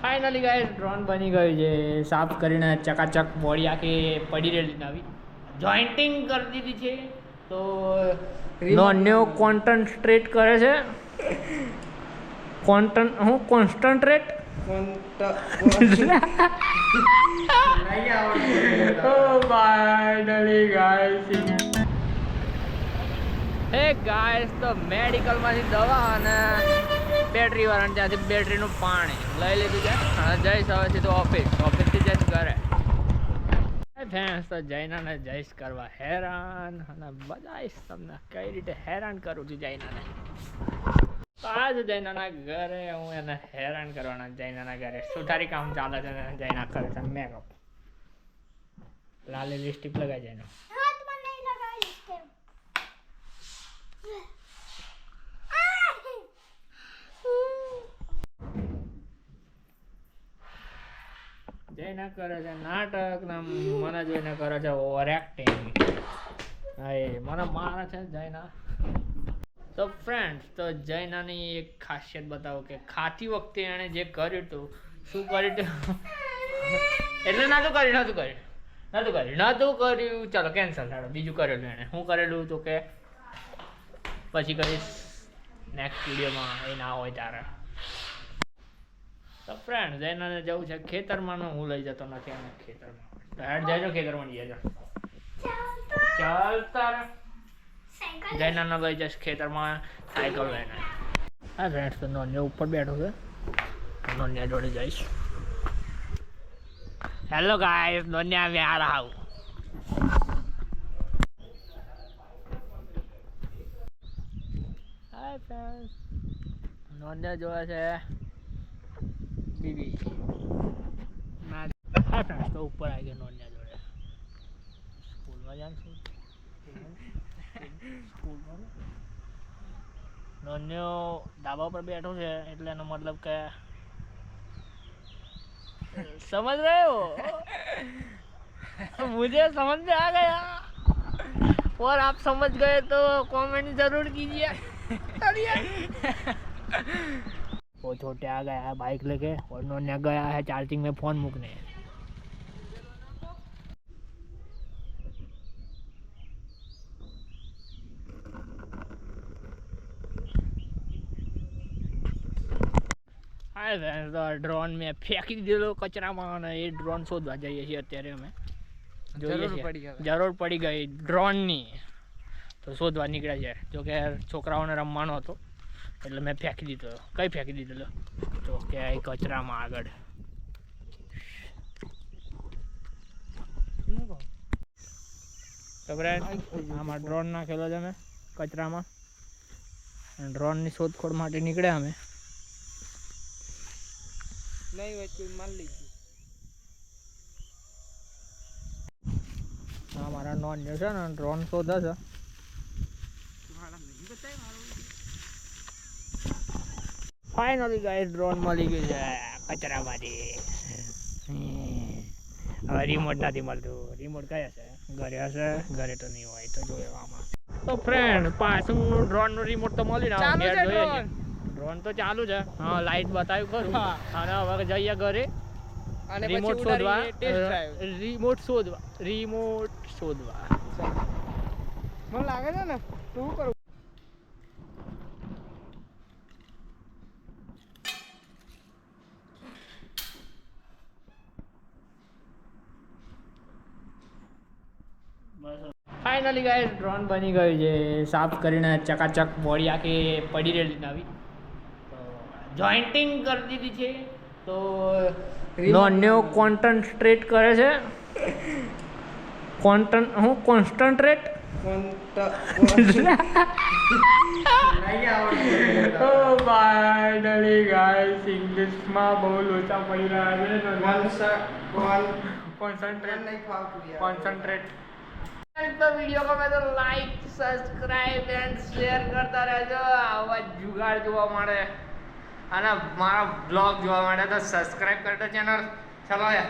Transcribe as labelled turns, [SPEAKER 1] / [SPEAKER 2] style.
[SPEAKER 1] Finally guys drone બની ગયું છે. સાફ કરીને ચકાચક બોડી આખી પડી રહેલી નવી જોઈન્ટિંગ કરી દીધી છે. તો નોન્યો કોન્સન્ટ્રેટ કરે છે. કોન્સન્ટ્રેટ ફાઇનલી ગાઈસ હે ગાઈસ તો મેડિકલમાંથી દવા અને બેટરી વાળાને ત્યાંથી બેટરીનું પાણી લઈ લીધું છે. જઈશ હવે સીધું ઓફિસથી જઈશ ઘરે. ફ્રેન્ડ્સ તો જૈનાને જઈશ કરવા હેરાન અને બતાવીશ તમને કઈ રીતે હેરાન કરું છું જૈનાને. તો આજ જૈનાના ઘરે હું એને હેરાન કરવાના. જૈનાના ઘરે સુથારી કામ ચાલે છે ને જૈના કરે છે મેકઅપ. લાલી લિપસ્ટિક લગાવી જૈના. જૈના કરે છે નાટક ને મને જોઈને કરે છે ઓવર એક્ટિંગ. હા એ મને મારે છે જૈના. તો ફ્રેન્ડ્સ તો જૈનાની એક ખાસિયત બતાવો કે ખાતી વખતે એણે જે કર્યું હતું શું કર્યું હતું એટલે નહોતું કર્યું ચાલો કેન્સલ થાડો. બીજું કરેલું એણે શું કરેલું તો કે પછી કરીશ નેક્સ્ટ વિડીયોમાં એ ના હોય ત્યારે. તો ફ્રેન્ડ જૈનાને જવું છે ખેતરમાં. હું લઈ જતો નથી એને ખેતરમાં. તો હેડ જઈનો ખેતરમાં જઈએ છો ચાલ તારા જૈનાને લઈ જઈશ ખેતરમાં સાયકલ લઈને. હા ફ્રેન્ડ્સ તો નોનિયા ઉપર બેઠો છે. નોનિયા જોડે જઈશ. હેલો ગાઈસ નોનિયા મેં આ રહા હું. હાય ફ્રેન્ડ્સ નોનિયા જોડે છે બીબી. હા ફ્રેન્ડ્સ તો ઉપર આવી ગયો નોનિયા જોડે. સ્કૂલમાં જાણ છું નોન્યો ધાબા પર બેઠો છે એટલે એનો મતલબ કે समझ रहे हो मुझे समझ में आ गया और आप समझ गए तो कमेंट जरूर कीजिए. वो छोटे आ गया है बाइक लेके और नोन्या गया है चार्जिंग में फोन मुकने. ડ્રોન મેં ફેંકી દીધેલો કચરામાં અને એ ડ્રોન શોધવા જઈએ છીએ અત્યારે અમે. જરૂર પડી ગઈ ડ્રોનની તો શોધવા નીકળ્યા છે. જોકે છોકરાઓને રમવાનો હતો એટલે મેં ફેંકી દીધો. કઈ ફેંકી દીધેલો તો કે કચરામાં આગળ. તો ફ્રેન્ડ આમાં ડ્રોન નાખેલો છે અમે કચરામાં. ડ્રોનની શોધખોળ માટે નીકળ્યા અમે. नहीं वैसे मान लीजिए हमारा नॉन जो है ना ड्रोन शोधा था. फाइनली गाइस ड्रोन મળી ગયું છે કચરામાંથી. હવે રિમોટ નથી મળતું. રિમોટ કયા છે ઘરે હશે. ઘરે તો નહીં હોય તો જોવામાં. તો ફ્રેન્ડ પાછું ડ્રોનનું રિમોટ તો મળી ને જોઈએ. ડ્રોન તો ચાલુ છે. હા લાઈટ બતાવ્યું ખરું. અને હવે જઈએ ઘરે અને રિમોટ શોધવા. મને લાગે છે ને શું કરું. ફાઇનલી ગાઈસ ડ્રોન બની ગયું છે. સાફ કરીને ચકાચક બોડી આખી પડી રહેલી નવી જોઈન્ટિંગ કરી દીધી છે. તો નોન્યો કોન્સન્ટ્રેટ કરે છે. કોન્સન્ટ્રેટ ફાઇનલી ગાઈસ ઇંગ્લિશમાં બહુ લોચા પડી રહ્યા છે. કોન્સન્ટ્રેટ. તો વિડીયો ગમે તો લાઈક સબસ્ક્રાઇબ એન્ડ શેર કરતા રહેજો. આવા જુગાડ જોવા મળે અને મારા બ્લોગ જોવા માટે તો સબસ્ક્રાઇબ કરજો ચેનલ. ચલો યાર.